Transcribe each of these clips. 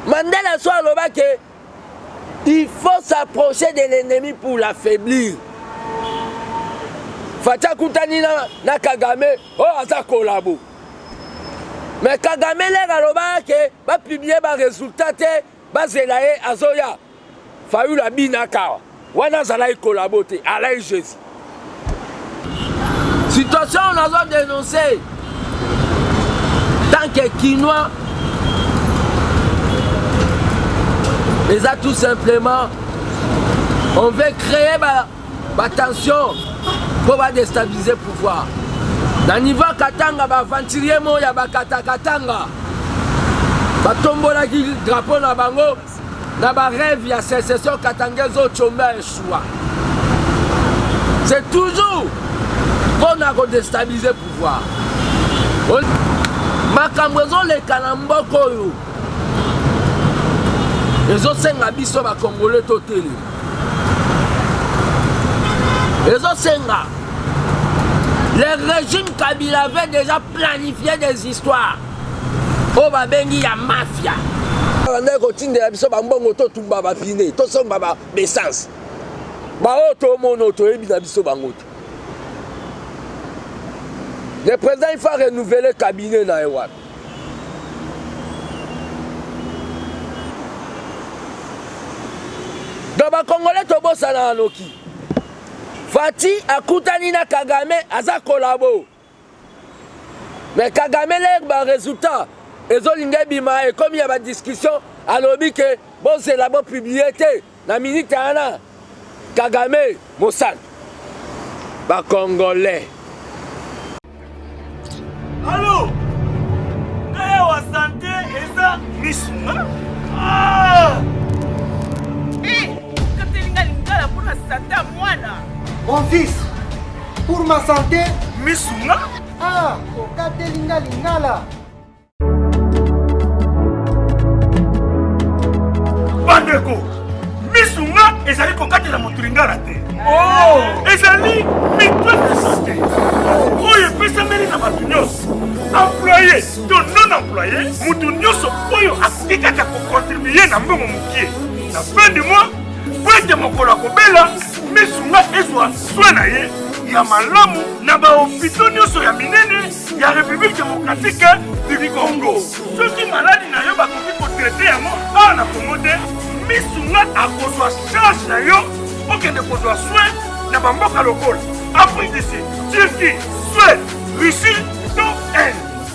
Mandela soit le que il faut s'approcher de l'ennemi pour l'affaiblir. Fatia Koutani na Kagame, oh aza kolabo. Mais Kagame le que va publier ba résultat ba zelaye azoya. Fayu la binaka. Wana zalaï collaborer Alain Jésus. Situation on a dénoncé. Tant que Quinois, ils ont tout simplement, on veut créer ma tension pour déstabiliser le pouvoir. Dans le niveau Katanga, aventurier moya bakata Katanga, batombola ki drapeau na bango, na ba rêve ya sécession Katangezo Tchomba échoua. C'est toujours pour déstabiliser le pouvoir. Makambozo le kanamboko yo. Les autres senga biso ba Congolais toteli. Les autres senga. Le régime Kabila avait déjà planifié des histoires. Oh ba bengi ya mafia. On a continué à biso ba mbongo to tumba ba pine, to somba ba essence. Ba oto mono to ebi na biso ba ngoto. Le président il faut renouveler le cabinet dans Ewan. Dans les Congolais, tu as un Anoki. Fati Akoutani na Kagame aza collabo. Mais Kagame le résultat. Et Zolinga Bima et comme il y a une discussion, alors que bon c'est la bonne publicité. La minute ana Kagame Mossad. Ba Congolais. Allô? Wa santé et ça Missunga? Ah! Katelinga pour la santé mwana. Mon fils, pour ma santé, Missunga? ah, Katelinga lingala. Bandeko, Missunga ezali kokatela motu lingala te. Oh! Ezali mitwe de santé. Oyo pesameli na bato nyonso. Employé to non employé, mutu nyonso oyo akikaka kocontribuer na mbongo mokie. Na fin du mois, bwete mokolo akobela, Missunga ezwa soin na ye ya malamu na bahôpitaux nyonso ya minene ya République démocratique du Congo. Soki maladi na yo bakoki kotraite yango awa na Congo te, Missunga akozwa charge na yo okende kozwa soin na bamboka lokola Afrique du Sud, Turquie, Suède, Russie, to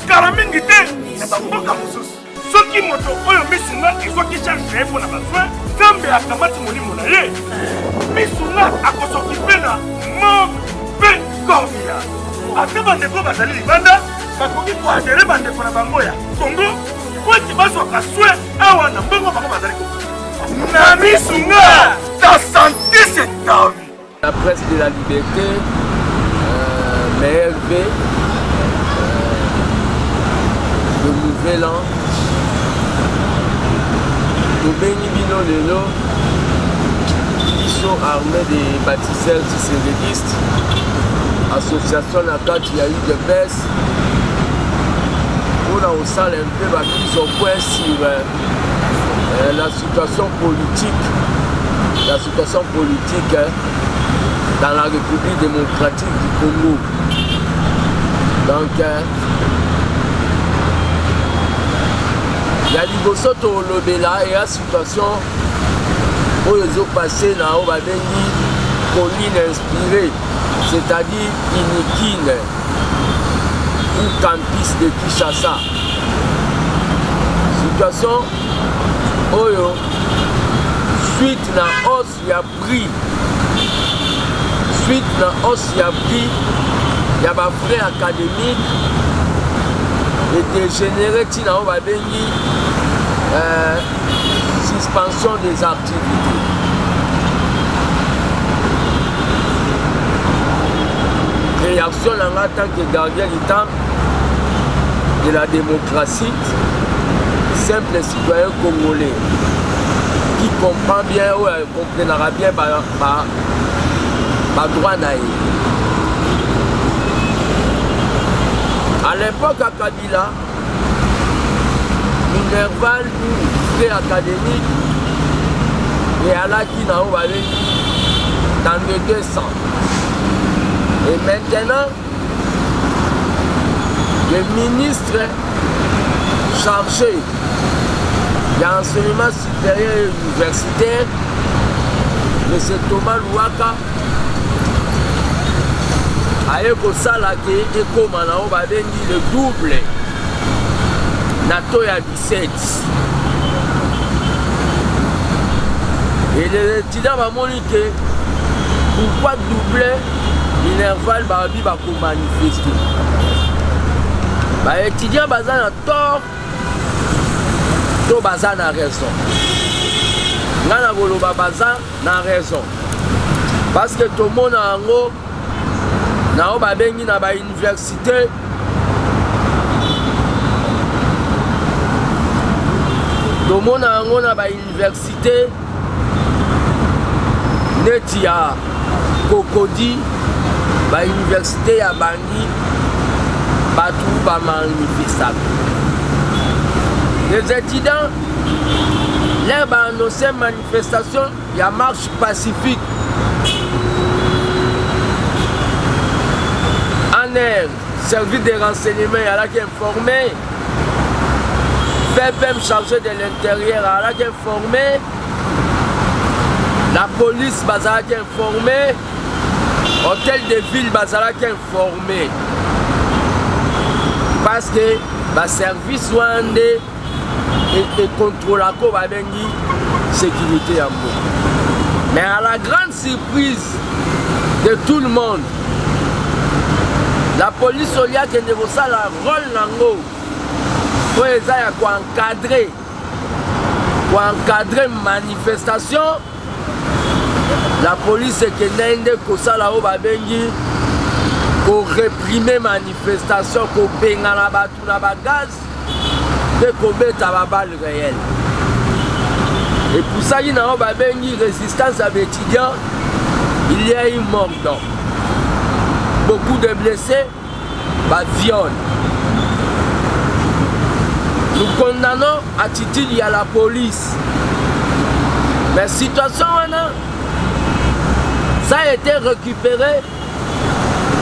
kala mingi te na bamboka mosusu. Soki moto oyo Missunga ezwaki charge na ye mpo na basoin, Nzambe akamati molimo na ye, Missunga akosokipe na mabe korbia. Ate bandeko bazali libanda bakoki koadere bandeko na bango ya Congo po eti bazwaka soin awa na mbongo bango bazali na Missunga. Ta santé c'est ta vie. La presse de la liberté, MRV, le nouvel an, Tobeni Bino Lelo, ils sont armés des bâtisseurs syndicalistes, association Nakat, il y a eu des baisses. On a aussi un peu la mise au point sur la situation politique. La situation politique dans la République démocratique du Congo. Donc, il y a liboso to lobela et la situation où ils ont passé là où va venir colline inspirée, c'est-à-dire Inikine ou campus de Kinshasa. Situation où suite na hausse ya prix, suite na hausse ya prix, il y a des frais académiques et dégénérés qui n'ont pas béni suspension des activités. Réaction en tant que gardien du temps de la démocratie, simple citoyen congolais qui comprend bien ou comprendra bien par droit naïf. À l'époque à Kabila, Minerval ou lycée académique et à la qui n'a pas dans le 200. Et maintenant, le ministre chargé de l'enseignement supérieur et universitaire, M. Thomas Louaka, a eu le double Nato ya 17. Et les étudiants vont dire que pourquoi doubler Minerval va manifester. Les étudiants ont tort, tout le monde a raison. Nous avons raison. Parce que tout le monde a dans l'université. Tout le monde a l'université. Netia Cocody, l'université à Bangui, partout va manifester. Les étudiants, là, ont annoncé une manifestation, il y a marche pacifique. En air, service de renseignement, il y a là qui est informé. FEPEM chargé de l'intérieur, il y a là qui est informé. La police Bazara qui est informée, hôtel de ville Bazara qui est informé. Parce que le service Wande et contrôle la sécurité en mot. Mais à la grande surprise de tout le monde, la police au lieu que ne voit la rôle nango pour encadrer manifestation. La police est que n'aide que ça là-haut pour réprimer manifestation, pour pénger la gaz, et pour mettre la balle réelle. Et pour ça, il y a une résistance à l'étudiant, il y a une mort. Beaucoup de blessés, viol. Nous condamnons l'attitude à la police. Mais la situation, ça a été récupéré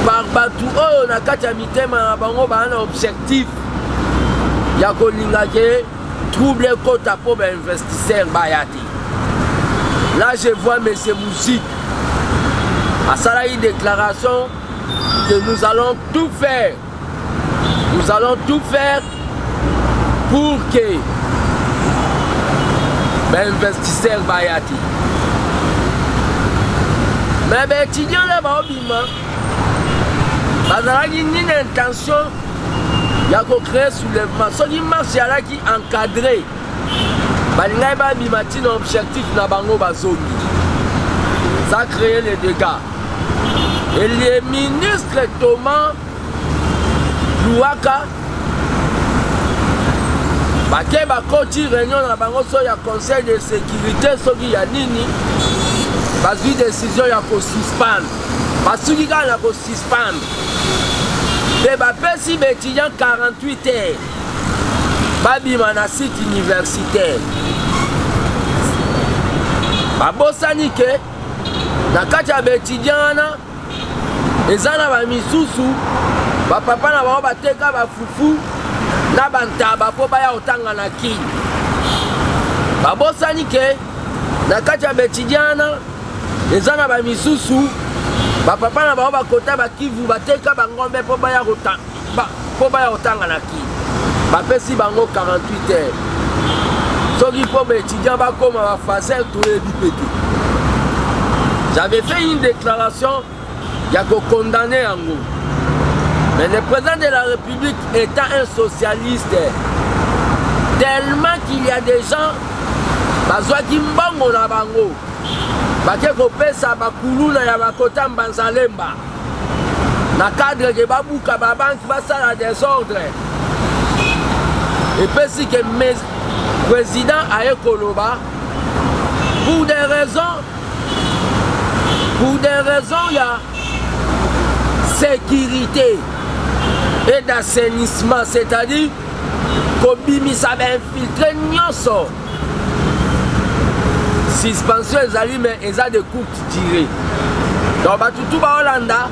par Batou. Oh, Nakata Mitema, un objectif. Il y a trouble côte à pauvre investisseur Bayati. Là, je vois M. Moussi. À ça, une déclaration que nous allons tout faire. Nous allons tout faire pour que l'investisseur Bayati. Mais les étudiants ils ont une intention de créer un soulèvement. Ce qui marche, c'est qui encadré. Ils ont un objectif ça crée les dégâts. Et le ministre Thomas Louaka, il y a une réunion dans le conseil de sécurité, il y a une décision de suspendre. Parce qu'il y a une suspendre. Si les étudiants 48 heures, ils ont un site universitaire. Ils ont des étudiants, ils ont des sous papa na ba bateka ba fufu na bantaba po baya otanga na ki babosani ke na kati ya betidiana ezana ba misusu ba papa na ba bakota ba kivu bateka bangombe po baya otanga na ki ba pesi bango 48 heures soki po betidian ba koma ba faser to ebipeti. J'avais fait une déclaration il y a qu'on condamner en gros. Mais le président de la République étant un socialiste, tellement qu'il y a des gens, qui mbongo na bango, ko pesa bakulu na ya bakota mbanzalemba, na cadre de babuka babanki basala désordre. Et puis si que le président a Koloba, pour des raisons, il y a sécurité et d'assainissement, c'est-à-dire kobimisa bainfiltre nyonso suspension ezali mais eza de courte durée donc bato tu baolanda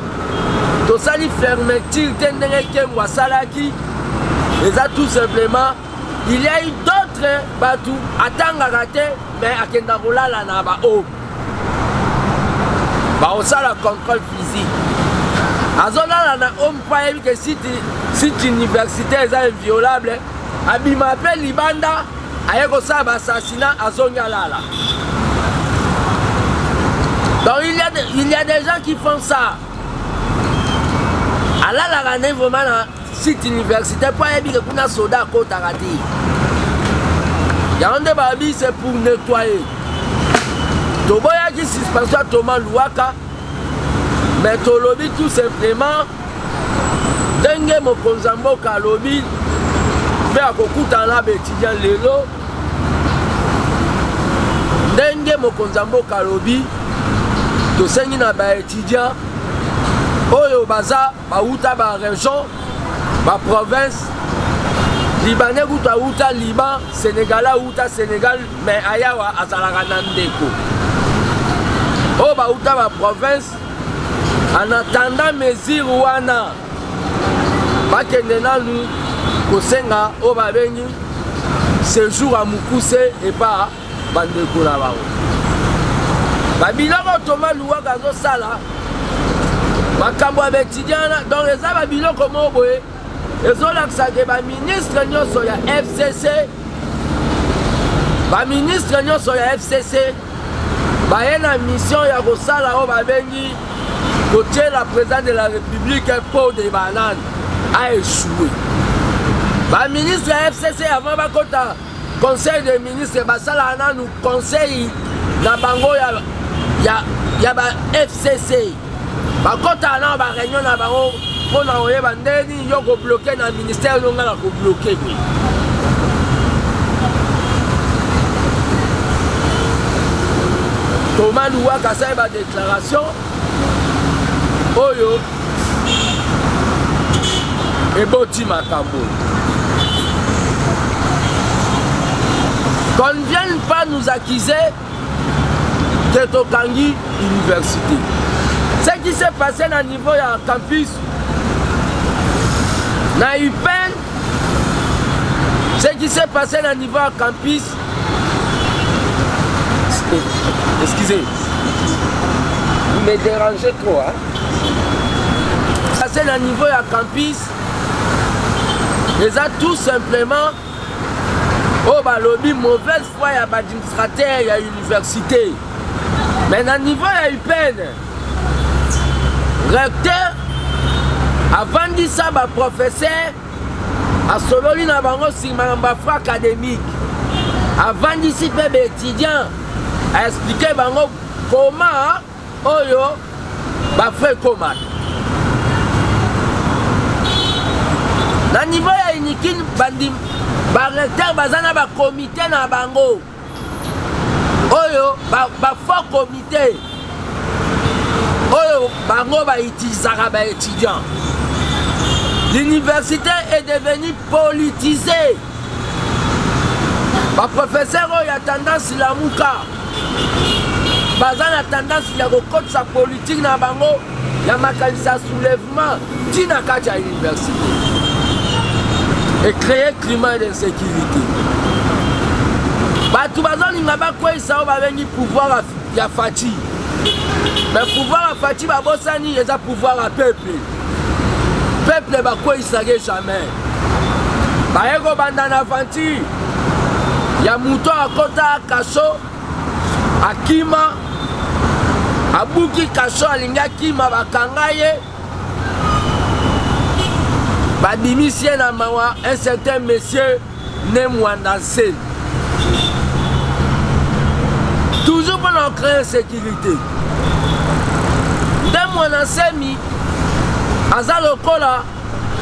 tosali fermeture te ndenge Kengo asalaki eza tout simplement il y a eu d'autres bato atangaka te mais akenda kolala na bahomme baosala contrôle physique azolala na homme mpo ayebi ke site université eza inviolable abima mpe libanda aye kosala baassassinat azongi alala. Donc il y a des gens qui font ça. Alala la vraiment na site universitaire pour ayebi ke kuna soda akotaka te. Yango nde babi c'est pour nettoyer. Toboyaki suspension Thomas Louaka mais tolobi tout simplement ndenge mokonzi ya mboka alobi mpe akokutana na baétudiant lelo ndenge mokonzi ya mboka alobi tosengi na baétudiant oyo baza bauta barégion baprovince libanais kutu auta liban sénégalais auta sénégal mais ayawa azalaka na ndeko oyo bauta baprovince en attendant mesure wana bakende nanu kosenga oyo babengi séjour à mokuse epa bandeko na bango babiloko Thomas Louaka azosala makambo ya baétudiant donc eza babiloko moko boye ezolakisaka baministre nyonso ya FCC baministre nyonso ya FCC baye na mission ya kosala oyo babengi kotie la président de la République po de banane a échoué. Ba ministre ya FCC avant bakota conseil des ministres basala nanu conseil na bango ya ba FCC bakota na ba réunion na bango pona oyeba ndeni yo ko bloquer na ministère longa na ko bloquer bi. Thomas Louaka sa ba déclaration oyo eboti makambo. Qu'on ne vienne pas nous accuser que Tokangi Université. Ce qui s'est passé à niveau du campus, na UPEN, ce qui s'est passé à niveau du campus, excusez, vous me dérangez trop, hein? C'est le niveau du campus, ils ont tout simplement oh bah lobby mauvaise foi ya administrateur ya université mais na niveau ya UPEN recteur avant dit ça ba professeur a sololi na bango sima ba fra académique avant d'ici pe ba étudiant a expliquer bango comment oyo ba fait comment na niveau ya unikin bandim ba recteur bazana ba comité na bango oyo ba fort comité oyo bango ba utilisaka ba étudiants. L'université est devenue politisée. Ba professeur oyo a tendance la muka bazana tendance ya kokota sa politique na bango ya makanisa soulèvement tina kati ya université et créer climat d'insécurité. Batu bazolinga bakwesa o babengi pouvoir ya Fati. Mais pouvoir ya Fati babosani eza pouvoir ya peuple. Peuple bakwesage jamais. Baeko banda na Fati ya muto akota kasho akima abuki kasho alinga kima bakanga ye badimisie na mawa un certain monsieur Nemwandansel. Toujours pour nous créer sécurité. Nemwandansel aza lokola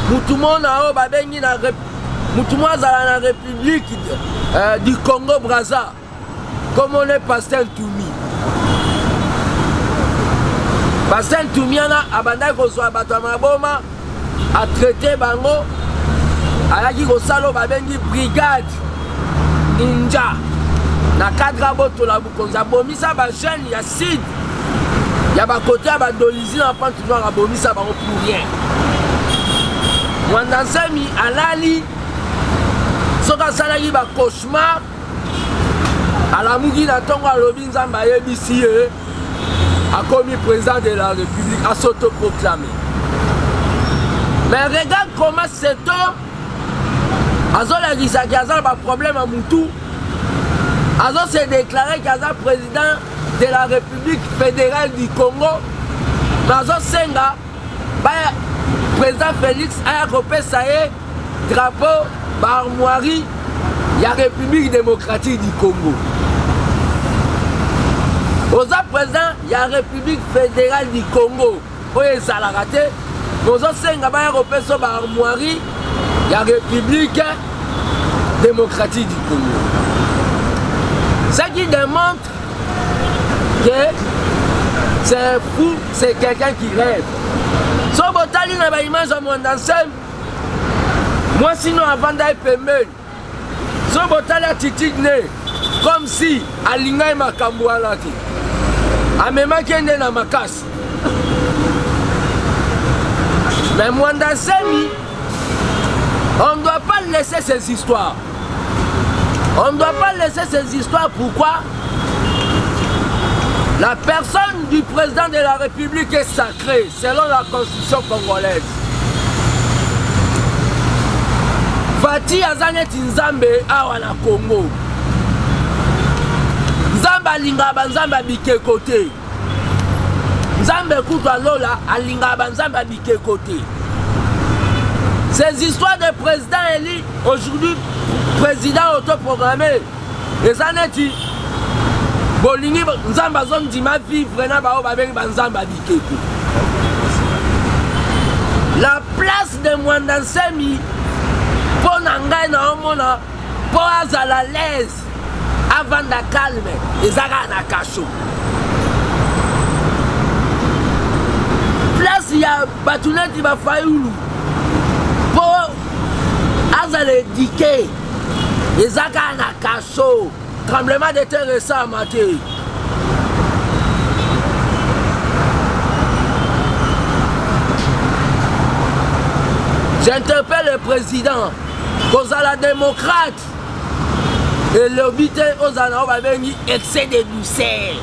mutumona o babengi na mutumwa za la République du Congo Brazza comme on est Pasteur Toumi. Pasteur Toumi ana abanda kozwa bato maboma a traité bango ayaki kosala babengi brigade ninja na cadre botola bukonzi abomisa bajeune ya sud ya bakote ya badolizi na pante noire abomisa bango pour rien. Mwanda Nsemi alali soki asalaki bacauchemar alamuki na ntongo alobi nzambe ayebisi ye akomi président de la République asautoproclamé. Mais regarde comment cet homme azolakisaki aza na baproblème ya mutu azose déclaré qu'aza président de la République fédérale du Congo mais azosenga baya président Félix aya kopesa ye drapeau baarmoirie ya République démocratique du Congo. Oza président ya République fédérale du Congo oyo ezalaka te ozosenga baya kopesa baarmoirie ya République démocratique du Congo. Ce qui démontre que c'est fou, c'est quelqu'un qui rêve. Si vous avez une image de Mwanda Nsemi, moi sinon avant d'aller pembeni, si vous avez une attitude comme si alingai makambo alaki, amemaki ende na makasi. Mais Mwanda Nsemi, on ne doit pas laisser ces histoires. On ne doit pas laisser ces histoires. Pourquoi? La personne du président de la République est sacrée selon la constitution congolaise. Fati azaneti nzambe awa na Congo. Nzambe alinga banzambe abike kote. Nzambe kutwa lola alinga banzambe abike kote. Ces histoires de président élu aujourd'hui président autoprogrammé les années bolingi nzamba zone dima vivre na bao babengi banzamba bikeko. La place de Mwanda Nsemi pour ngai na omona pour azala l'aise avant de calme ezaka na kacho. Place ya batuneti ba fayulu pour azala éduquer ezaka na kacho. Tremblement de terre récent à mater. J'interpelle le président, cause à la démocrate, et l'obité aux anneaux excès de douceur.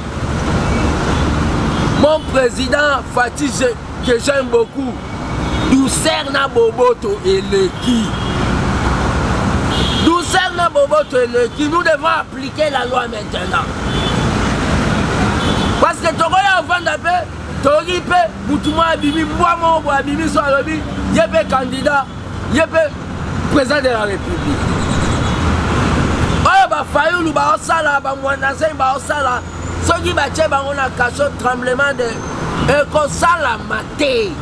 Mon président Fati, que j'aime beaucoup, douceur na boboto et le qui. Douceur na boboto et le qui, nous devons appliquer la loi maintenant. Parce que Togoya avant d'appel, Tori pe, Moutouma Abimi, Mouamo Abimi, Soalobi, Yépe candidat, Yépe président de la République. Oh, bah, Fayoulou, bah, Osala, bah, Mwanda Nsemi, bah, Osala, ceux qui battent, bah, on a caché tremblement de. Et qu'on s'ala maté.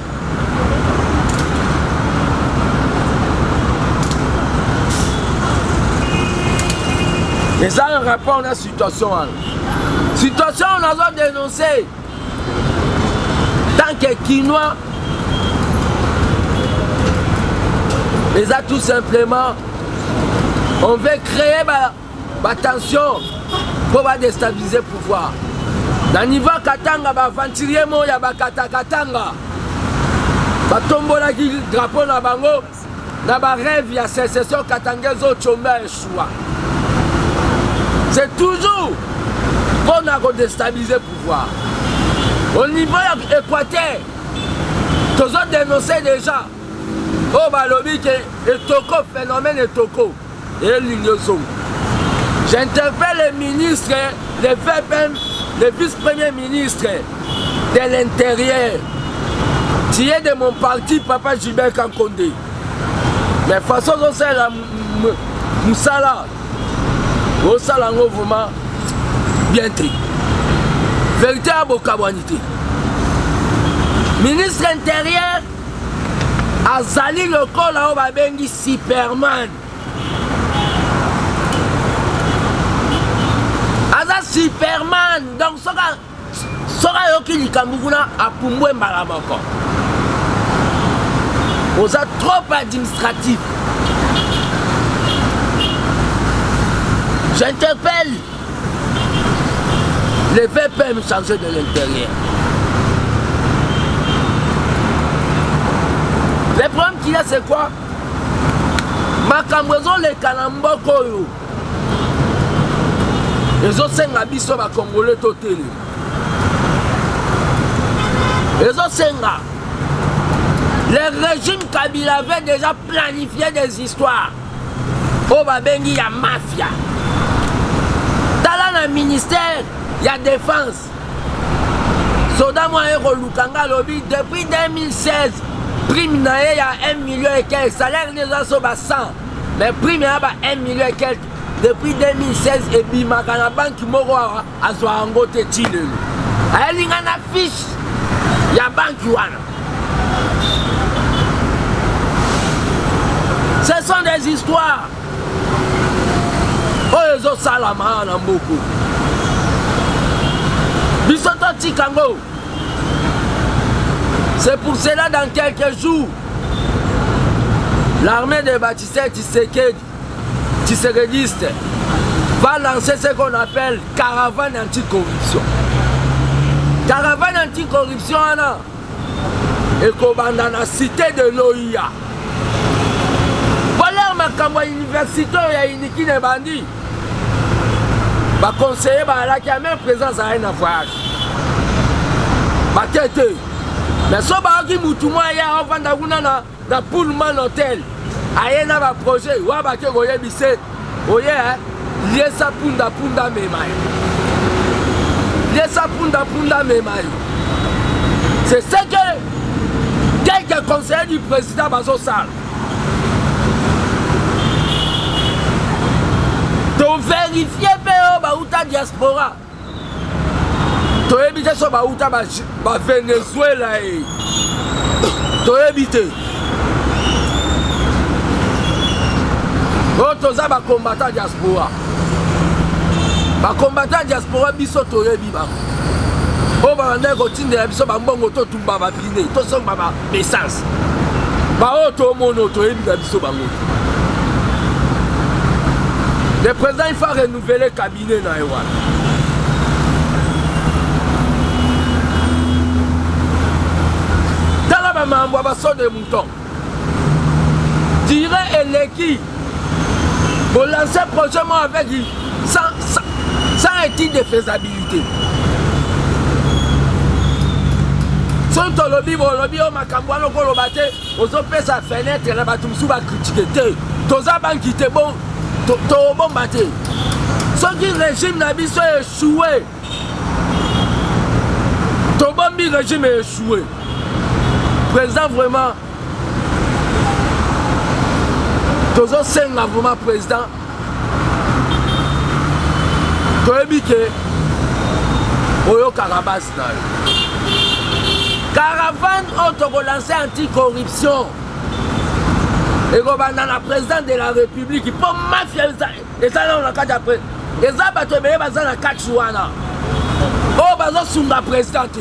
Et ça, un rapport à la situation. Situation, on a dénoncé. Tant que Quinois, et ça tout simplement, on veut créer la tension pour déstabiliser le pouvoir. Dans le niveau Katanga, il y a Katanga. Il y a drapeau na bango, na ba rêve, il y a sécession Katangezo Tchomba et Choua. C'est toujours pour déstabiliser le pouvoir. Au niveau équateur, tous ont dénoncé déjà. Oh, balobi que le Toko, phénomène de Toko. Et l'Ignoson. J'interpelle le ministre, le vice-premier ministre de l'Intérieur, qui est de mon parti, Papa Gilbert Kankonde. Mais de toute façon, c'est la Moussala. Moussala, vraiment bien tri. Vérité à Bokabouanité. Ministre intérieur, Azali le col là, on va bengi Superman. Aza Superman, donc soka yoki likamuguna apumbwe mbalamoko. On a trop administratif. J'interpelle les VPM chargés de l'intérieur. Le problème qu'il y a, c'est quoi? Makambozo les Kanamboko. Les autres senga biso ba Congolais toteli. Les autres senga. Le régime Kabila avait déjà planifié des histoires. Oh babengi ya mafia. Dans le ministère, il y a défense. Soda moi Lukanga lobby depuis 2016. Prime nae ya 1 million et quelques. Salaire déjà so ba 100. Mais prime ya ba 1 million et quelques. Depuis 2016 et bimaka na banque moko azwa angote tilelo. Alinga na fiche ya banque wana. Ce sont des histoires. Oh les autres salama na mboko. Bisoto tikango. C'est pour cela dans quelques jours, l'armée de Baptiste Tshisekedi va lancer ce qu'on appelle caravane anticorruption. Caravane anticorruption et qu'on va dans la cité de l'OIA. Voilà ma université ya iniki ne bandi. Ba conseiller ba la qui a même présence à un voyage. Ba tete. Mais si vous avez un na Pullman Hotel, il y a un projet, il y a c'est ce que quelques conseillers du président Bazosal. Donc vérifiez la diaspora. Tu as évité ce Venezuela. Tu as évité. Tu as combattant diaspora. Les combattants diaspora, ils sont tous les bibans. Oh, bah, on a continué à faire des bonnes autos, tout le monde va finir. Tout le monde va message. Tout le monde va faire. Le président, il faut renouveler le cabinet. Dans de moutons. Dirait Eleki pour lancer prochainement avec sans étude de faisabilité. Si on a lobby au Macambouano, on a fait sa fenêtre, on a critiqué. Tous les qui étaient bons, tous les bons battés. Ceux qui régime n'a pas échoué. Tout le régime est échoué. Président vraiment, tous les 5 vraiment président, tu as dit que Oyo Carabas caravane ont lancé anticorruption. Et dans la présidente de la République, pour mafia, et ça on a 4 après. Et ça, tu as mis dans 4 jours. Oh, bazo sous la présidente.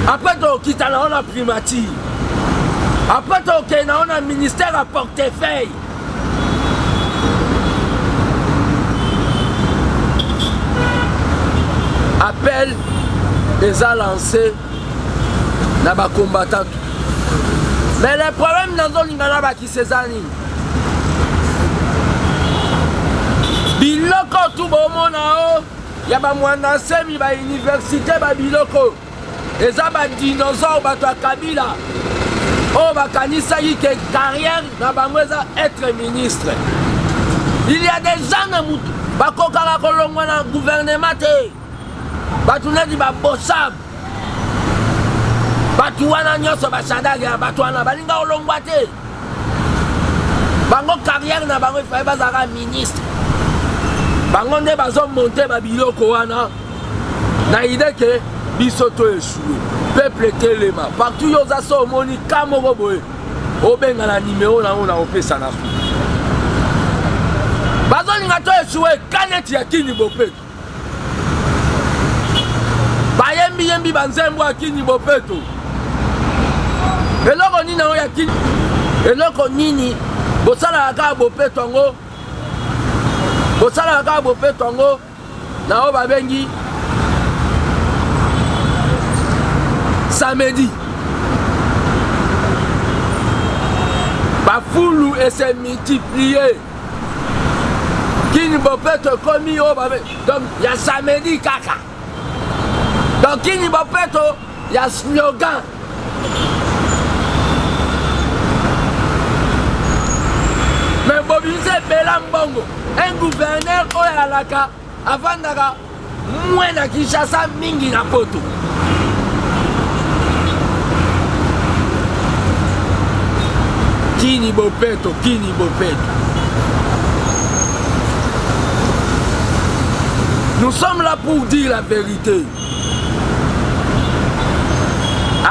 Après, tu as on a primature. Après, tu as un ministère à portefeuille. Appel les a lancés dans les combattants. Mais le problème dans le Lingala qui c'est ça. Biloko tout le monde il y a des semi ba université ba biloko. Et ça ba dinosaure ba to Kabila. Oh ba kanisa yi que carrière na bangweza être ministre. Il y a des gens na mutu ba kokala kolongwa na gouvernement te. Ba tuna di ba bossab. Batu wana nyoso bashadaga batu wana balinga olongwa te. Bango carrière na bango fa bazaka ministre. Bango nde bazo monter ba biloko wana. Na idée que biso to échoué. Peuple telema. Partout yo za so moni kamoko boye. Obenga na numéro na ona opesa na fu. Bazo linga to échoué kaneti ya kini bopeto. Bayembi yembi banzembo akini bopeto. Eloko nini na yakini. Eloko nini bosala ka bopeto ngo. bosala kaka bopeto yango na oyo babengi samedi. Bafoulou et s'est multiplié. Kini bopeto komi oyo babengi. Donc il y a samedi kaka. Donc kini bopeto il y a slogan. Mais Bobise Belambongo, un gouverneur Oyalaka, avant d'avoir moins de Kinshasa, mingi na poto. Kini Bopeto, Kini Bopeto. Nous sommes là pour dire la vérité.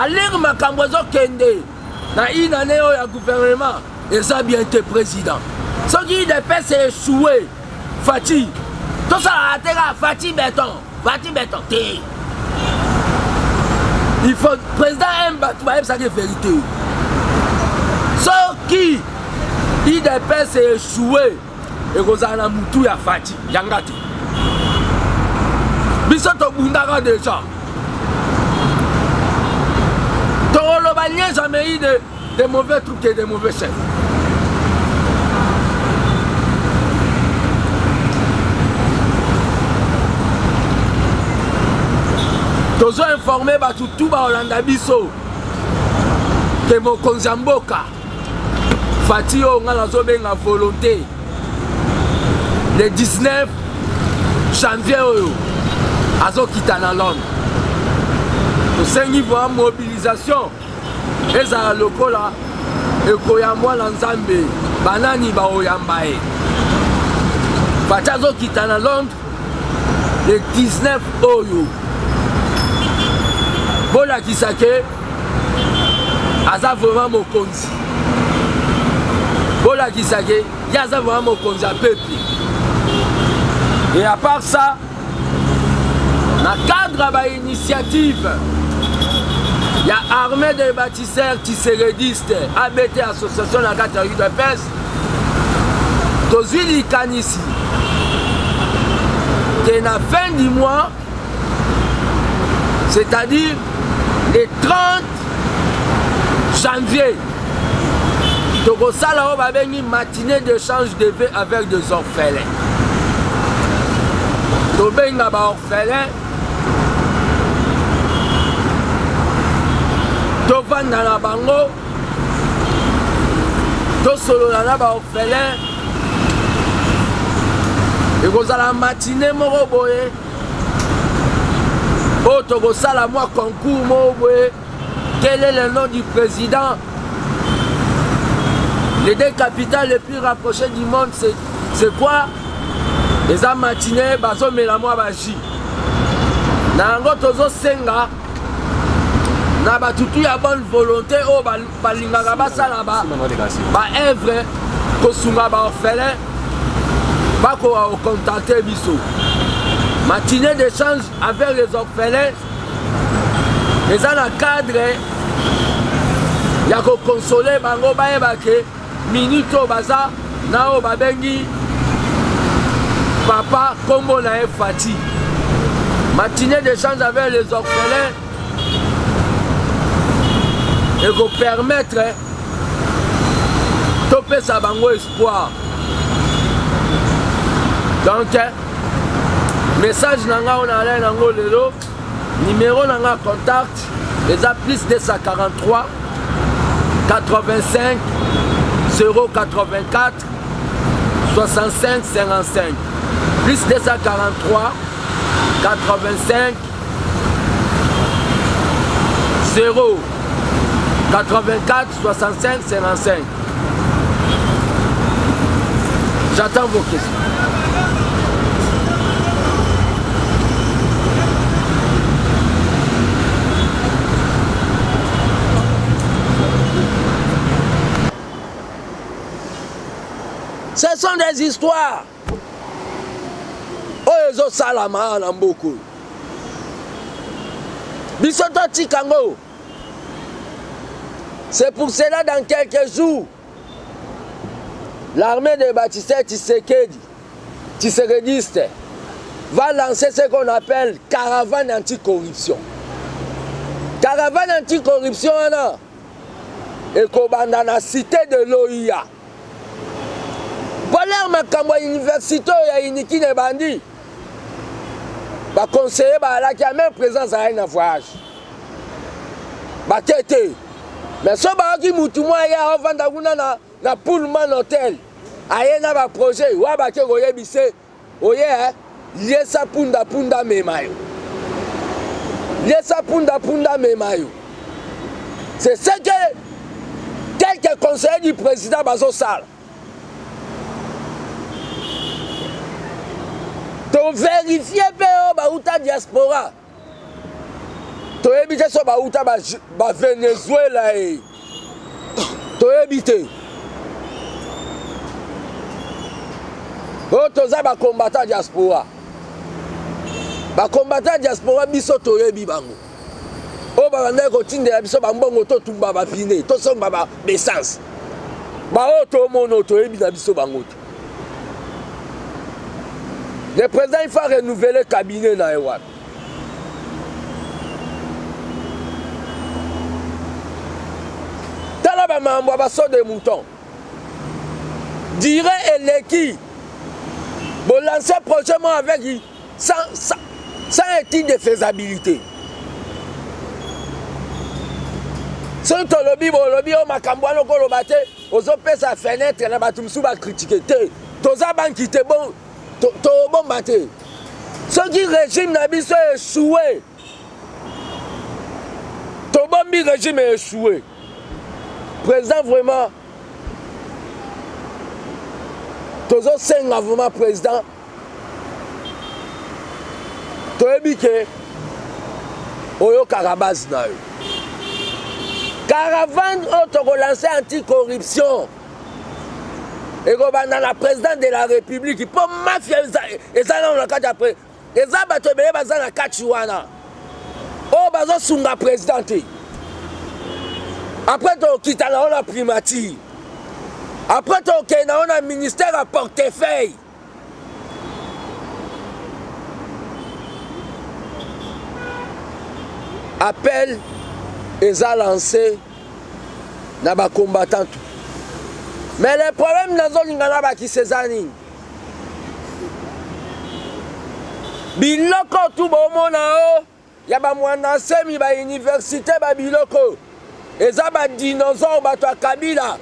Alir Makambozo Kende, na une année au gouvernement. Et ça bien été président. Ce qui dépêche c'est échoué. Fati. Tout ça a été là. Fati béton. Fati béton. Il faut président aime battre. Ça c'est vérité. Ce qui il dépêche c'est échoué. Et vous avez un moutou ya Fati. Yangati. Bisoto Bundara déjà. Toro Lobanier jamais eu de mauvais trucs et de mauvais chefs. Nous avons informé tout le Hollanda Bisso que mon Konzamboka Fati on a la volonté le 19 janvier Azo quitte à Londres. Nous avons une mobilisation et ça local là et Koyamwa Lanzambe Banani ba Oyambae. Fati Azo quitte à Londres le 19 Oyo. Bola Kisake, Aza vraiment mon konzi. Bola Kisake, Yaza vraiment mon konzi à peuple. Et à part ça, dans le cadre de l'initiative, il y a armée des bâtisseurs tisseredistes, ABT, Association de la catégorie de peste, Tozuli Kanisi, qui est à la fin du mois, c'est-à-dire le 30 janvier, Togosala va venir une matinée d'échange de vœux avec des orphelins. Tobenga ba orphelins, Tovanda na bango, Tosolola na ba orphelins, et Gosala matinée moro boye. Oh, Togosala, moi, concours, quel est le nom du président? Les deux capitales les plus rapprochées du monde, c'est quoi? Les amatinés, bazo melamo baji. Nango tozo senga, na batutu ya bonne volonté, oh, balingaka basala ba œuvre, kosunga ba orphelin, bako au contacter biso. Matinée d'échange avec les orphelins, et dans le cadre, il y a que consoler bango baebake, minute au baza, nao babengi, papa, kombo na Fati. Matinée d'échange avec les orphelins, et que permettre, topé sa bango espoir. Donc, message nanga on a nango lelo, numéro nanga contact, les applis 243 85 084 65 55 plus 243 85 0 84 65 55. J'attends vos questions. Ce sont des histoires. Oh, ils ont salama en beaucoup. Bisoto Tikango. C'est pour cela, dans quelques jours, l'armée de bâtisseurs Tshisekedi Tshisekedi va lancer ce qu'on appelle caravane anticorruption. Caravane anticorruption, et kobanda na cité de l'OIA. Voilà makambo université ya iniki ne bandi. Ba conseiller ba la qui a même présence à un voyage. Ba tete. Mais so ba ki mutu mo ya ovanda kuna na Pullman Hotel. Aye na ba projet wa ba ke koyebise oye liesa punda memayo. Liesa punda memayo. C'est ce que quelques conseillers du président Bazo Sall. To vérifier ba diaspora. To éviter so ba Venezuela et to éviter. To za ba combattant diaspora. Ba combattant diaspora biso to yebi bango. O ba na ko tinde biso ba mbongo to tumba ba pine, to so ba essence. Ba o to mono to yebi na biso bango. Le président il faut renouveler le cabinet na Ewan. Talaba mambo ba so de mouton. Dirait Eleki. Bon lancer prochainement avec sans étude de faisabilité. Si tu lobby au Makambouano Kolobate, aux opés sa fenêtre, na batumsu ba critiquer. Toza banki te bon. Bon maté. Ce qui régime n'a pas échoué. Ton bon régime est échoué. Président vraiment. Tous les 5 vraiment président. Tu as dit que Oyo Karabaz na yo. Caravane auto lancé anti-corruption. Et dans la présidente de la République, il peut mafia et ça dans le cadre après. Et ça va te payer dans la Kachiwana. Oh, bazo sunga présidente. Après tu quittes on a primature. Après tu on a ministère à portefeuille. Appel et ça lancé dans les combattants. Mais le problème dans la zone qui se zani. Biloko tout bon monao, ya ba mwana semi ba université ba biloko. Eza ba dinosaure ba to Kabila.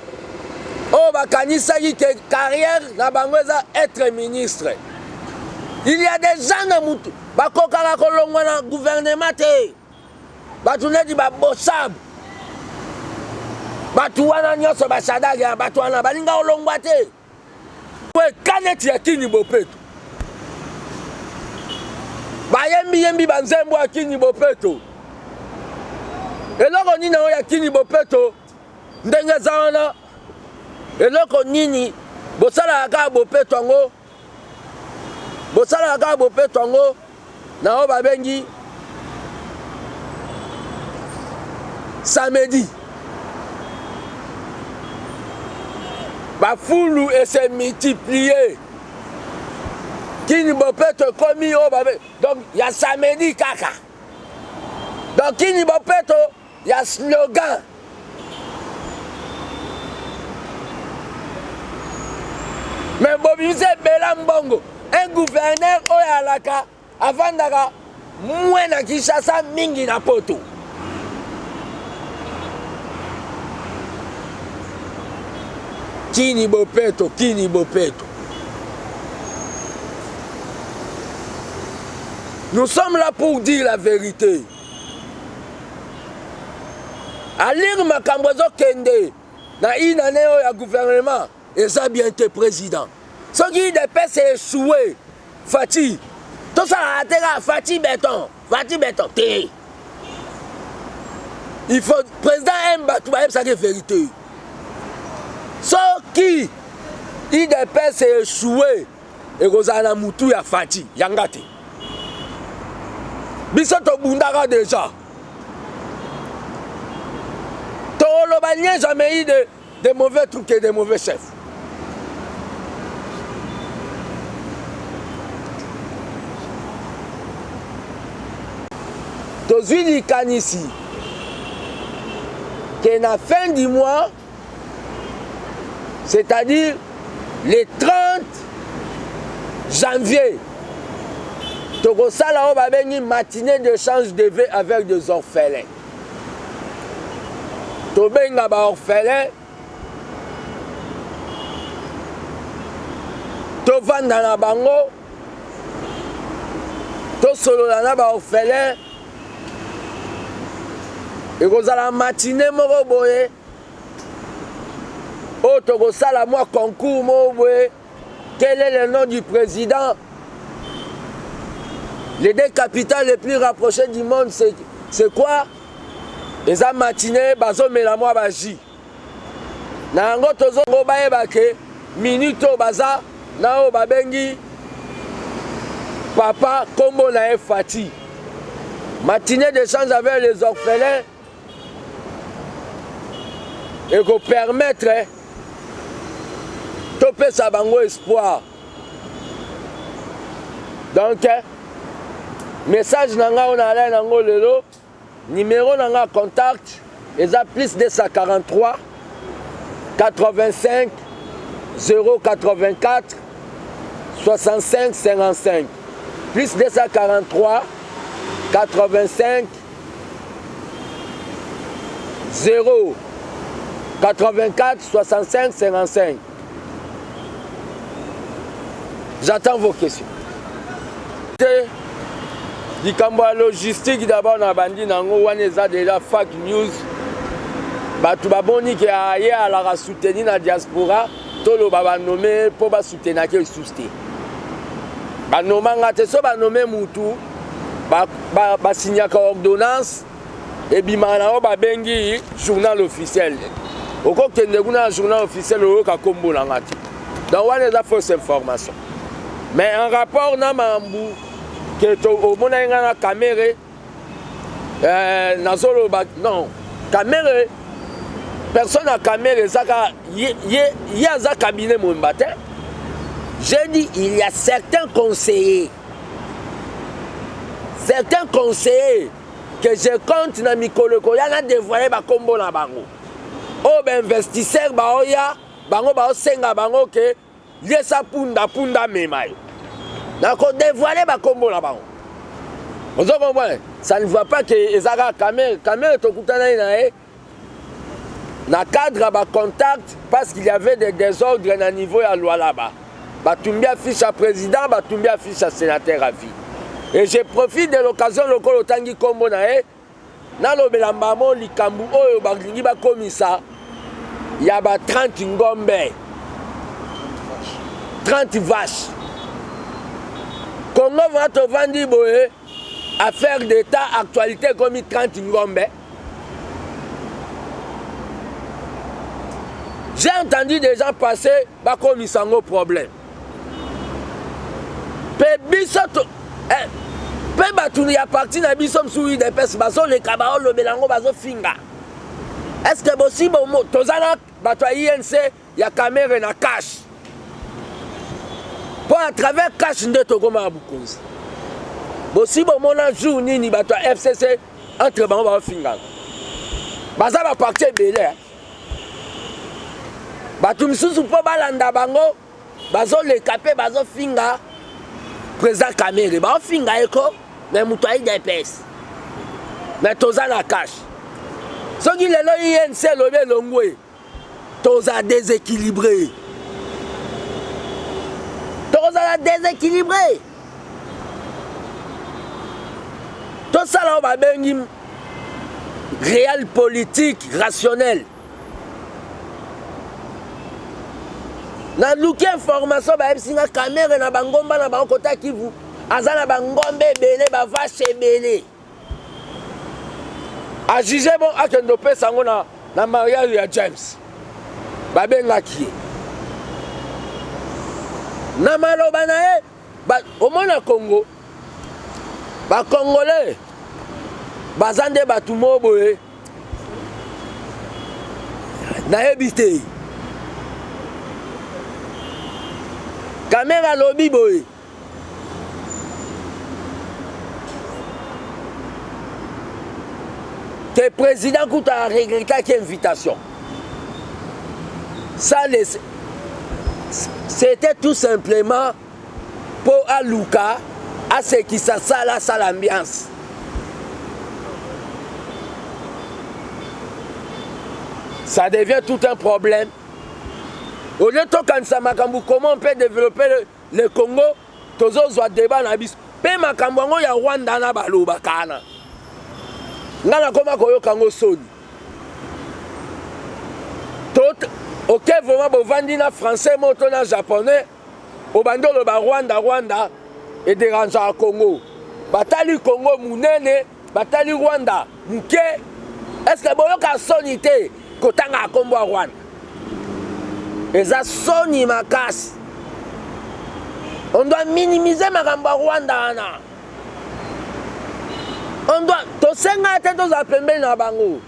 Oh ba kanisa ki carrière na bango eza être ministre. Il y a des gens na mutu ba kokala kolongwa na gouvernement te. Ba tune di ba bosab. Batu wana nyoso basadaga batu wana balinga olongwa te. We kaneti ya Kini Bopeto. Bayembi banzembo ya Kini Bopeto. Eloko nini ya Kini Bopeto ndenge zaona. Eloko nini bosala ka Bopeto ngo. Bosala ka Bopeto ngo na o babengi samedi. Bafoulou et s'est multiplié. Kini Bopeto commis au babé. Donc il y a samedi kaka. Donc Kini Bopeto, il y a slogan. Mais Bobise Belambongo, un gouverneur Oyalaka, avant d'avoir moins na Kinshasa mingi na poto. Kini Bopeto. Nous sommes là pour dire la vérité. À lire Makambozo Kende, na inane ya gouvernement, et ça bien été président. Ce qui dépêche c'est échoué. Fati. Tout ça a été là, Fati béton. Il faut, président aime tout ça c'est vérité. Ce qui IDP s'est échoué et Rosana Moutou ya Fati, Yangate. Bisoto Bundara déjà. Tolobania jamais eu de mauvais trucs et de mauvais chefs. tozwi likanisi que na fin du mois, c'est-à-dire le 30 janvier, tokosala oyo babengi matinée d'échange de vœux avec des orphelins. Tobenga baorphelin, tovanda na bango, tosolola na baorphelin, ekozala matinée moko boye, oyo tokosala mwa concours moko boye. Quel est le nom du président? Les deux capitales les plus rapprochées du monde, c'est quoi? Les a matinés, bazo melamo baji. Na yango tozongo bayeba ke minute baza na o babengi papa kombo na Fati. Matinée d'échange avec les orphelins et qu'on permettre topé sa bango espoir. Donc message nanga on a là nango lelo, numéro nanga contact eza plus 243 85 084 65 55 plus 243 85 0 84 65 55. J'attends vos questions. likambo ya logistique d'abord na bandi nango wana eza déjà fake news. Batu baboni ke aye alaka soutenir na diaspora toloba banome po basoutenaki lisusu te. Banomanga te so banome mutu basignaka ordonnance ebimaka nango babengi journal officiel. Okokende kuna na journal officiel oyoka kombo nanga te. Donc wana eza fausse information. Mais en rapport na mambu que au mona na caméra nazoloba non caméra personne à caméra zaka y a za cabinet mon matin. J'ai dit il y a certains conseillers que je compte na mikolo ko yana dévoiler ba kombo na bango. O ben investisseur ba oya bango ba osenga bango ke yesa punda memayo. D'accord, dévoiler ma combo là-bas. Vous comprenez? Ça ne voit pas que les caméra na cadre à contact parce qu'il y avait des désordres à niveau à loi là-bas. Batumbia fiche à président, Batumbia fiche à sénateur à vie. Et je profite de l'occasion local au tangi combo nae na lo belambamo likambu oyo baglingi ba komisa ya ba 30 ngombe 30 vaches. Congo va te vendre boye affaire d'état actualité comme 30 ngombe. J'ai entendu des gens passer bah comme ils sont au problème. Pe bisoto pe batuni ya parti na bisom sous des pes baso le kabao le belango baso finga. Est-ce que possible tozana bato INC ya caméra na cash? Pour à travers cash nde tokoma bukonzi. Bosi bo mona jour nini bato FCC entre bango ba finga. Baza ba parti belé. Bato misusu po balanda bango bazo le capé bazo finga président caméra ba finga eko mais muto ai des pes. Mais tozana cash. Soki lelo INC lobe longwe toza déséquilibré. Toza déséquilibré. Tout ça là on va bengi réel politique rationnel. Na luki information ba ebsinga caméra na bangomba na bango kota Kivu. Azana bangombe belé ba vache belé. A juger bon akendo pe sango na mariage ya James. Ba benga ki. Na maloba na e au mona Congo ba congolais bazande batu moboye na ebité caméra lobi boye que le président a regretté cette invitation. C'était tout simplement pour Aluka, à ce qui ça l'ambiance. Ça devient tout un problème. Au lieu de comment on peut développer le Congo, tous les débat na bis. Pe makambo ya Rwanda na baloba kana. Ngana koma koyo kango soni. Tout OK vraiment bovandi na français moto na japonais. Obandolo ba Rwanda et dérange à Congo. Batali Congo munene, batali Rwanda muke. Est-ce que boyo ka sonité kotanga kombo Rwanda? Eza soni makasi. On doit minimiser makambo Rwanda ana. On doit tosenga te toza pembeni na bango.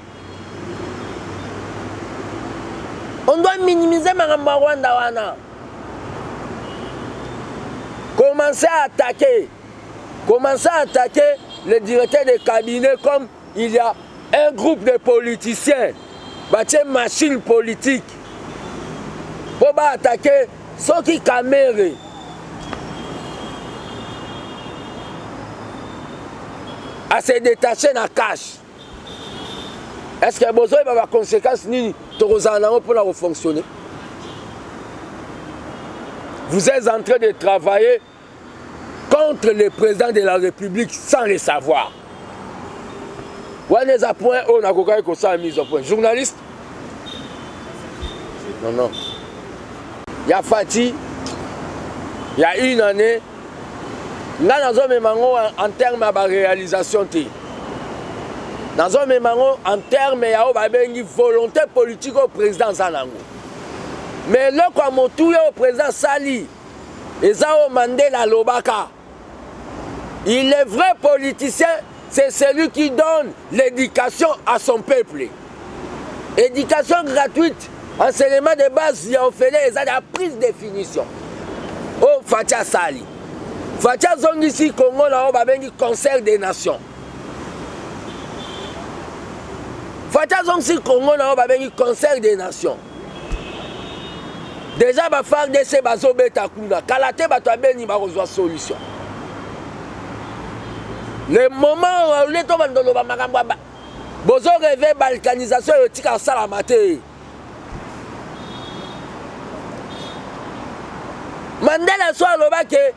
On doit minimiser makambo Rwanda wana. Commencer à attaquer le directeur de cabinet comme il y a un groupe de politiciens, bâtir machine politique pour attaquer ceux qui camèrent. À se détacher dans la cache. Est-ce que besoin de conséquences ni pour fonctionner? Vous êtes en train de travailler contre le président de la République sans le savoir. On a mise au point. Journaliste? Non. Il y a Fati, il y a une année, là, dans un terme de réalisation. Dans un en terme de volonté politique au président Zanango. Mais là, quand on touille au président Sali, et ça a demandé la Lobaka. Il est vrai politicien, c'est celui qui donne l'éducation à son peuple. Éducation gratuite, enseignement de base, il y a la prise de définition. Oh, Fatia Sali. Fatia Zone ici, Congo, là, on va venir concert des nations. Fatia Zone ici, Congo, là, on va venir concert des nations. Déjà, il va faire des sébazo beta kuna. Kalate, il va avoir solution. Le moment où les gens vont rêver balkanisation et tika salamate. Mandela soit le que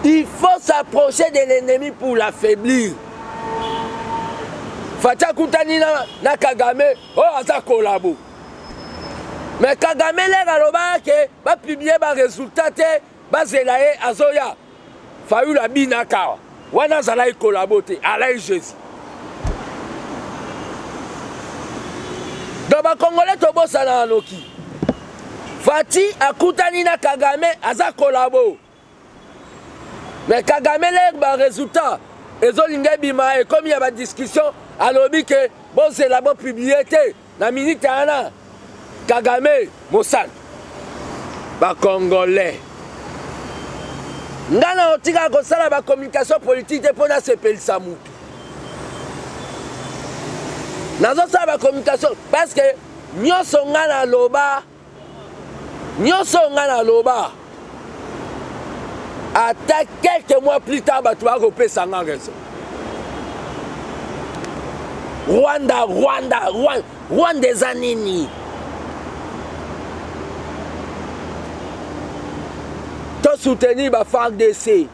il faut s'approcher de l'ennemi pour l'affaiblir. Fatia Koutani na Kagame, oh aza kolabo. Mais Kagame va publier les résultats, va zelaye azoya. Fayu la binaka. Wana zala collaborer alain Jésus. Donc ba Congolais to bosana anoki. Fati akutani na Kagame aza collabo. Mais Kagame les résultats ezolinga bima et comme il y a ba discussion alobi que bon c'est là bon publier na minute ana Kagame Mossad ba Congolais ngana otika ko sala ba communication politique pour na sepelisa mutu nazo sala ba communication parce que nyoso ngana loba ata quelques mois plus tard ba tu vas repesa nga raison Rwanda des anini soutenir la FARDC.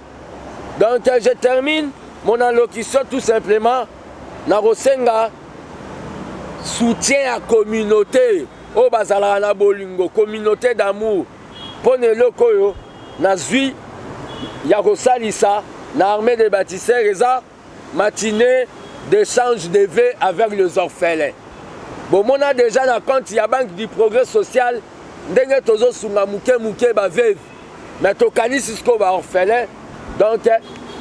Donc je termine mon allocution tout simplement dans Rosenga soutien à la communauté au Bazala na Bolingo, communauté d'amour pour les locaux na zui ya kosalisa na armée des bâtisseurs et ça matinée d'échange de vœux avec les orphelins. Bon on a déjà dans compte il y a banque du progrès social ndenge tozo sunga muke ba veuve. Mais Tokani Cisco va orphelin. Donc,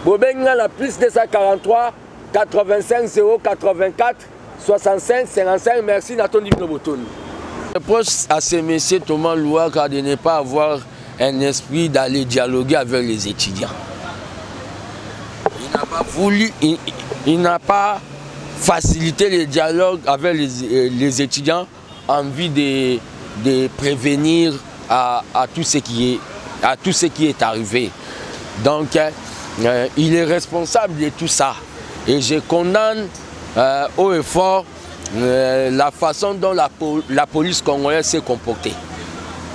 Bobenga la plus 243 85 084 65 55. Merci Nathan Divino Botoni. Je reproche à ces messieurs Thomas Louaka de ne pas avoir un esprit d'aller dialoguer avec les étudiants. Il n'a pas faciliter le dialogue avec les étudiants en vue de prévenir à tout ce qui est arrivé. Donc, il est responsable de tout ça. Et je condamne haut et fort la façon dont la police congolaise s'est comportée.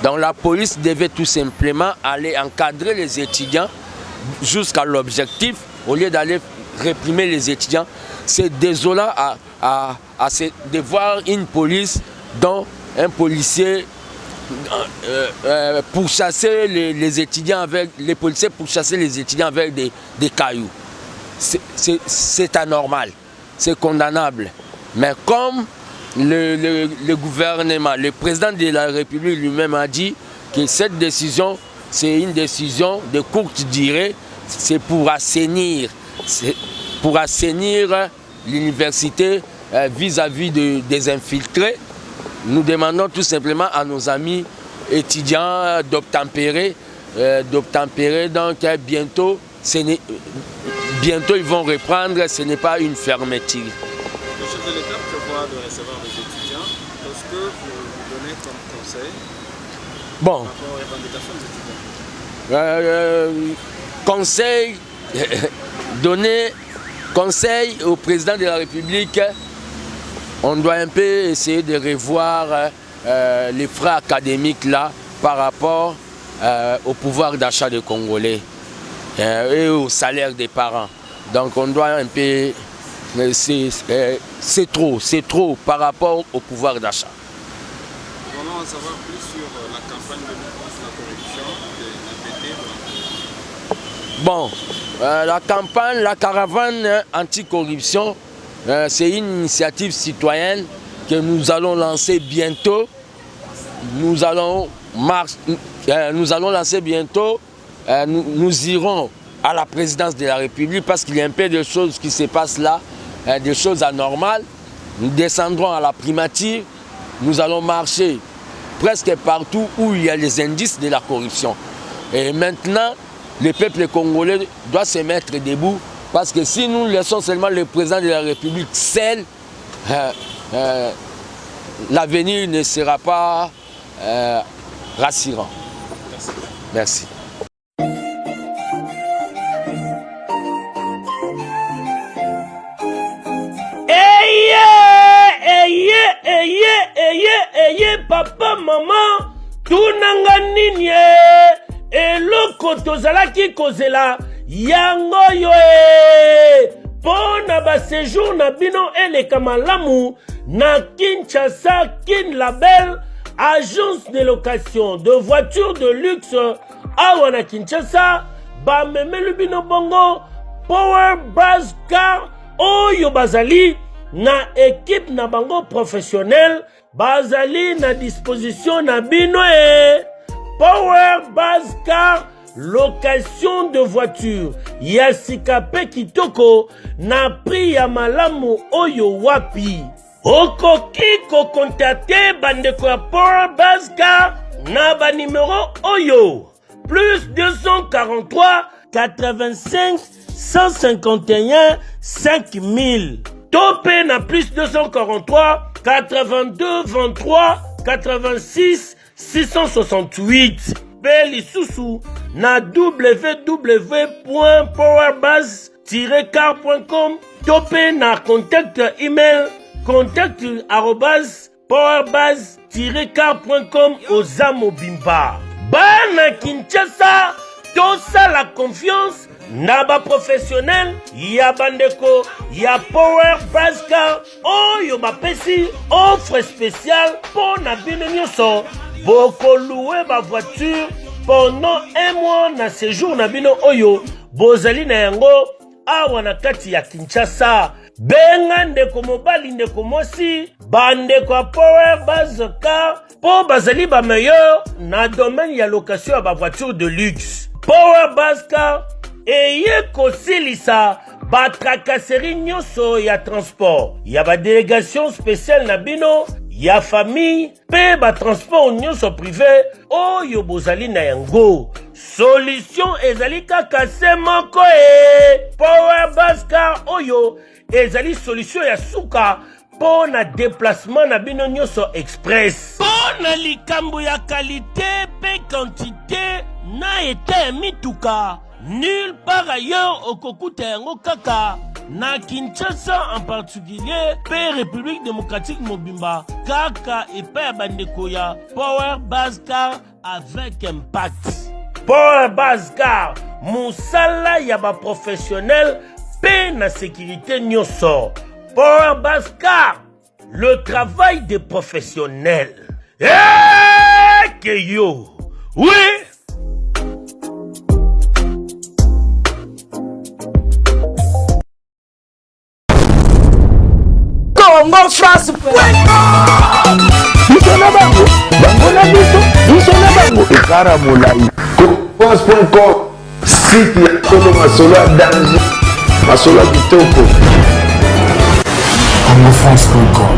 Donc la police devait tout simplement aller encadrer les étudiants jusqu'à l'objectif, au lieu d'aller réprimer les étudiants. C'est désolant de voir une police dont un policier pourchasser les étudiants avec les policiers pourchasser les étudiants avec des cailloux. C'est anormal, c'est condamnable. Mais comme le gouvernement, le président de la République lui-même a dit que cette décision, c'est une décision de courte durée, c'est pour assainir l'université vis-à-vis des infiltrés. Nous demandons tout simplement à nos amis étudiants d'obtempérer, donc bientôt ils vont reprendre, ce n'est pas une fermeture. Le chef de l'État prévoit de recevoir les étudiants. Qu'est-ce que vous donnez comme conseil par rapport aux revendications des étudiants? Conseil au président de la République, on doit un peu essayer de revoir les frais académiques là par rapport au pouvoir d'achat des Congolais et au salaire des parents. Donc on doit un peu... C'est trop par rapport au pouvoir d'achat. Nous voulons en savoir plus sur la campagne de lutte contre la corruption de l'APT. La caravane anticorruption, c'est une initiative citoyenne que nous allons lancer bientôt. Nous allons lancer bientôt. Nous irons à la présidence de la République parce qu'il y a un peu de choses qui se passent là, des choses anormales. Nous descendrons à la primature. Nous allons marcher presque partout où il y a les indices de la corruption. Et maintenant, le peuple congolais doit se mettre debout parce que si nous laissons seulement le président de la République seul, l'avenir ne sera pas rassurant. Merci. Papa, maman, tunanga nini eloko tozalaki kozela yango yo pona ba séjour na bino eleka malamu na Kinshasa Kin Label, agence de location de voitures de luxe awa na Kinshasa, ba memelu bino bongo Power Buzz Car oyo bazali na équipe na bango professionnel, bazali na disposition na bino Power Buzz Car, location de voiture ya sikape kitoko na prix ya malamu oyo wapi. Okoki ko contacter bandeko ya Power Buzz Car na ba numéro oyo plus 243 85 151 5000. Topé na plus 243 82 23 86 668. Beli Soussou na www.powerbuzz-car.com. Topé na contact email contact@powerbuzz-car.com Ozamo Bimba. Bana Kinshasa, tosa la confiance na ba professionnel ya bandeko ya Power Buzz Car oyo bapesi offre spéciale pour na bino nyonso boko louer ba voiture pendant un mois na séjour na bino oyo bozali na yango awa na kati ya Kinshasa. Benga ndeko mobali ndeko mosi bandeko ya Power Buzz Car po bazali ba meilleur na domaine ya location ya ba voiture de luxe. Power Buzz Car eye kosilisa ba tracasserie nyonso ya transport ya ba délégation spéciale na bino ya famille pe ba transport nyonso privé oyo bozali na yango. Solution ezali kaka se moko Power Buzz Car oyo ezali solution ya suka pour na déplacement na bino nyonso express. Pour na likambo ya qualité pe quantité na eta mituka. Nulle part ailleurs au Kokuta yango kaka. Na Kinshasa en particulier, pe République démocratique Mobimba, kaka et pe bandeko ya Power Base Car avec impact. Power Base Car, musala ya ba professionnel, pe na sécurité nyonso. Power Base Car, le travail des professionnels. Eh, que yo, oui. Congo France. Biso na bango, bango na biso na bango. Ekara molai. France.com, site ya Kolo Masolo ya danger, Masolo ya kitoko. CongoFrance.com